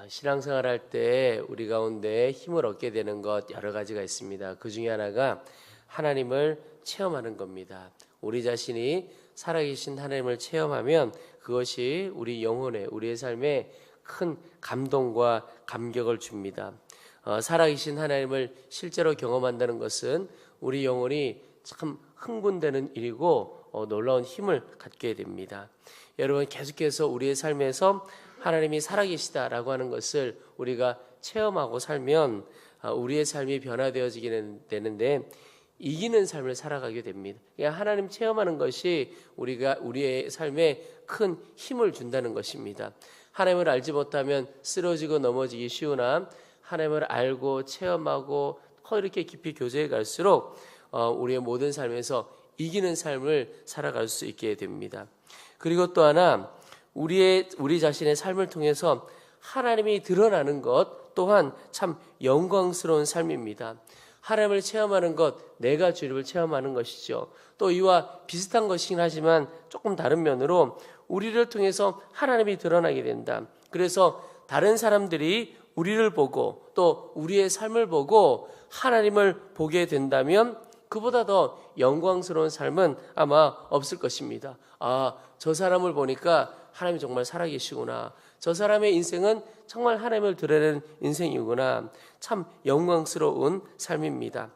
신앙생활 할 때 우리 가운데 힘을 얻게 되는 것 여러 가지가 있습니다. 그 중에 하나가 하나님을 체험하는 겁니다. 우리 자신이 살아계신 하나님을 체험하면 그것이 우리 영혼에, 우리의 삶에 큰 감동과 감격을 줍니다. 살아계신 하나님을 실제로 경험한다는 것은 우리 영혼이 참 흥분되는 일이고 놀라운 힘을 갖게 됩니다. 여러분, 계속해서 우리의 삶에서 하나님이 살아계시다라고 하는 것을 우리가 체험하고 살면 우리의 삶이 변화되어지게 되는데 이기는 삶을 살아가게 됩니다. 하나님 체험하는 것이 우리의 삶에 큰 힘을 준다는 것입니다. 하나님을 알지 못하면 쓰러지고 넘어지기 쉬우나 하나님을 알고 체험하고 이렇게 깊이 교제해 갈수록 우리의 모든 삶에서 이기는 삶을 살아갈 수 있게 됩니다. 그리고 또 하나 우리 자신의 삶을 통해서 하나님이 드러나는 것 또한 참 영광스러운 삶입니다. 하나님을 체험하는 것, 내가 주님을 체험하는 것이죠. 또 이와 비슷한 것이긴 하지만 조금 다른 면으로 우리를 통해서 하나님이 드러나게 된다. 그래서 다른 사람들이 우리를 보고 또 우리의 삶을 보고 하나님을 보게 된다면 그보다 더 영광스러운 삶은 아마 없을 것입니다. 저 사람을 보니까 하나님이 정말 살아계시구나. 저 사람의 인생은 정말 하나님을 드러내는 인생이구나. 참 영광스러운 삶입니다.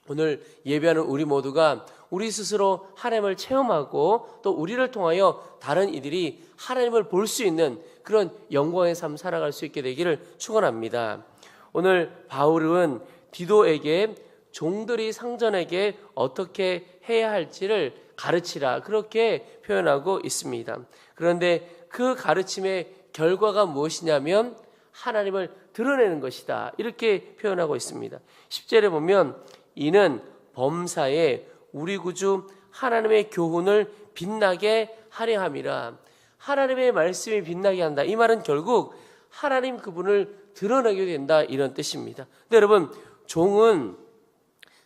오늘 예배하는 우리 모두가 우리 스스로 하나님을 체험하고 또 우리를 통하여 다른 이들이 하나님을 볼 수 있는 그런 영광의 삶 살아갈 수 있게 되기를 축원합니다. 오늘 바울은 디도에게 종들이 상전에게 어떻게 해야 할지를 가르치라 그렇게 표현하고 있습니다. 그런데 그 가르침의 결과가 무엇이냐면 하나님을 드러내는 것이다 이렇게 표현하고 있습니다. 10절에 보면 이는 범사에 우리 구주 하나님의 교훈을 빛나게 하려 함이라. 하나님의 말씀이 빛나게 한다. 이 말은 결국 하나님 그분을 드러내게 된다 이런 뜻입니다. 근데 여러분, 종은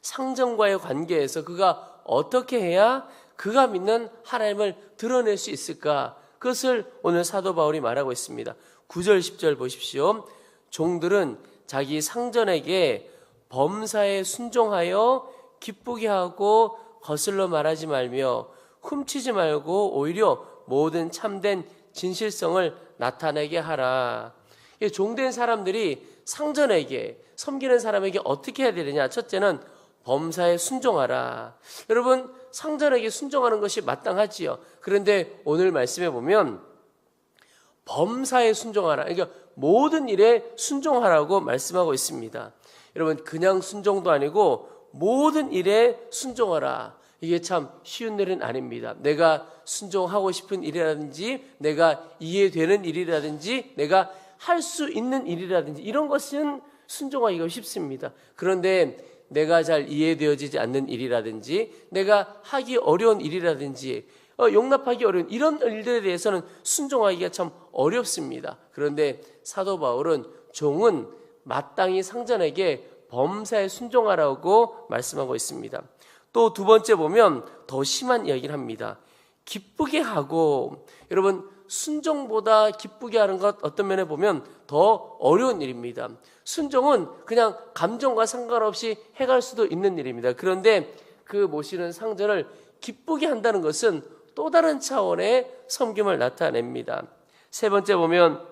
상전과의 관계에서 그가 어떻게 해야 그가 믿는 하나님을 드러낼 수 있을까? 그것을 오늘 사도 바울이 말하고 있습니다. 9절 10절 보십시오. 종들은 자기 상전에게 범사에 순종하여 기쁘게 하고 거슬러 말하지 말며 훔치지 말고 오히려 모든 참된 진실성을 나타내게 하라. 종된 사람들이 상전에게, 섬기는 사람에게 어떻게 해야 되느냐? 첫째는 범사에 순종하라. 여러분, 상전에게 순종하는 것이 마땅하지요. 그런데 오늘 말씀에 보면 범사에 순종하라. 그러니까 모든 일에 순종하라고 말씀하고 있습니다. 여러분, 그냥 순종도 아니고 모든 일에 순종하라. 이게 참 쉬운 일은 아닙니다. 내가 순종하고 싶은 일이라든지 내가 이해되는 일이라든지 내가 할 수 있는 일이라든지 이런 것은 순종하기가 쉽습니다. 그런데 내가 잘 이해되어지지 않는 일이라든지 내가 하기 어려운 일이라든지 용납하기 어려운 이런 일들에 대해서는 순종하기가 참 어렵습니다. 그런데 사도 바울은 종은 마땅히 상전에게 범사에 순종하라고 말씀하고 있습니다. 또 두 번째 보면 더 심한 이야기를 합니다. 기쁘게 하고, 여러분, 순종보다 기쁘게 하는 것 어떤 면에 보면 더 어려운 일입니다. 순종은 그냥 감정과 상관없이 해갈 수도 있는 일입니다. 그런데 그 모시는 상전을 기쁘게 한다는 것은 또 다른 차원의 섬김을 나타냅니다. 세 번째 보면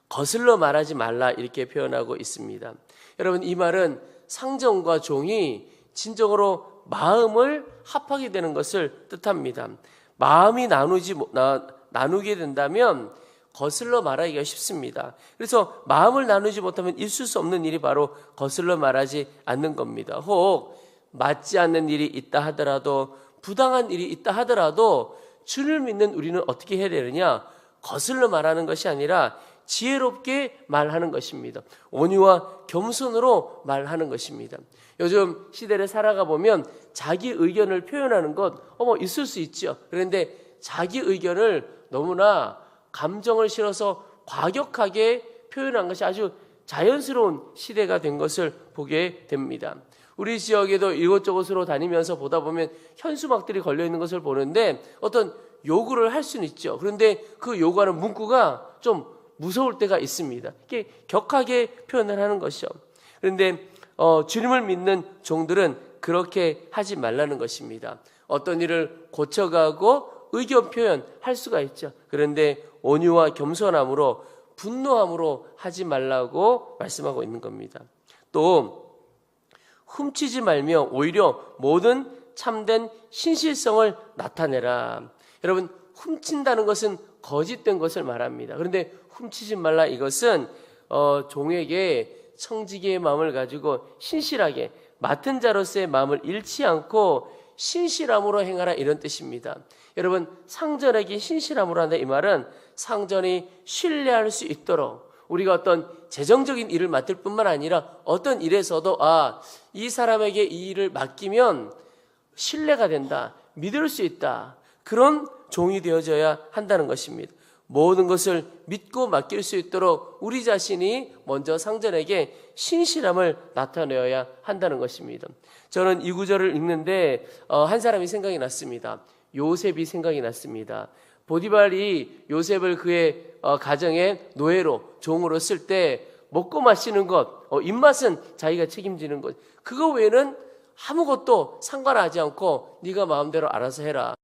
거슬러 말하지 말라 이렇게 표현하고 있습니다. 여러분, 이 말은 상전과 종이 진정으로 마음을 합하게 되는 것을 뜻합니다. 마음이 나누게 된다면 거슬러 말하기가 쉽습니다. 그래서 마음을 나누지 못하면 있을 수 없는 일이 바로 거슬러 말하지 않는 겁니다. 혹 맞지 않는 일이 있다 하더라도 부당한 일이 있다 하더라도 주를 믿는 우리는 어떻게 해야 되느냐? 거슬러 말하는 것이 아니라 지혜롭게 말하는 것입니다. 온유와 겸손으로 말하는 것입니다. 요즘 시대를 살아가 보면 자기 의견을 표현하는 것 있을 수 있죠. 그런데 자기 의견을 너무나 감정을 실어서 과격하게 표현한 것이 아주 자연스러운 시대가 된 것을 보게 됩니다. 우리 지역에도 이곳저곳으로 다니면서 보다 보면 현수막들이 걸려있는 것을 보는데 어떤 요구를 할 수는 있죠. 그런데 그 요구하는 문구가 좀 무서울 때가 있습니다. 이게 격하게 표현을 하는 것이죠. 그런데 주님을 믿는 종들은 그렇게 하지 말라는 것입니다. 어떤 일을 고쳐가고 의견 표현할 수가 있죠. 그런데 온유와 겸손함으로 분노함으로 하지 말라고 말씀하고 있는 겁니다. 또 훔치지 말며 오히려 모든 참된 신실성을 나타내라. 여러분, 훔친다는 것은 거짓된 것을 말합니다. 그런데 훔치지 말라, 이것은 종에게 청지기의 마음을 가지고 신실하게 맡은 자로서의 마음을 잃지 않고 신실함으로 행하라, 이런 뜻입니다. 여러분, 상전에게 신실함으로 한다, 이 말은 상전이 신뢰할 수 있도록 우리가 어떤 재정적인 일을 맡을 뿐만 아니라 어떤 일에서도 이 사람에게 이 일을 맡기면 신뢰가 된다, 믿을 수 있다, 그런 종이 되어져야 한다는 것입니다. 모든 것을 믿고 맡길 수 있도록 우리 자신이 먼저 상전에게 신실함을 나타내어야 한다는 것입니다. 저는 이 구절을 읽는데 한 사람이 생각이 났습니다. 요셉이 생각이 났습니다. 보디발이 요셉을 그의 가정의 노예로, 종으로 쓸 때 먹고 마시는 것, 입맛은 자기가 책임지는 것, 그거 외에는 아무것도 상관하지 않고 네가 마음대로 알아서 해라.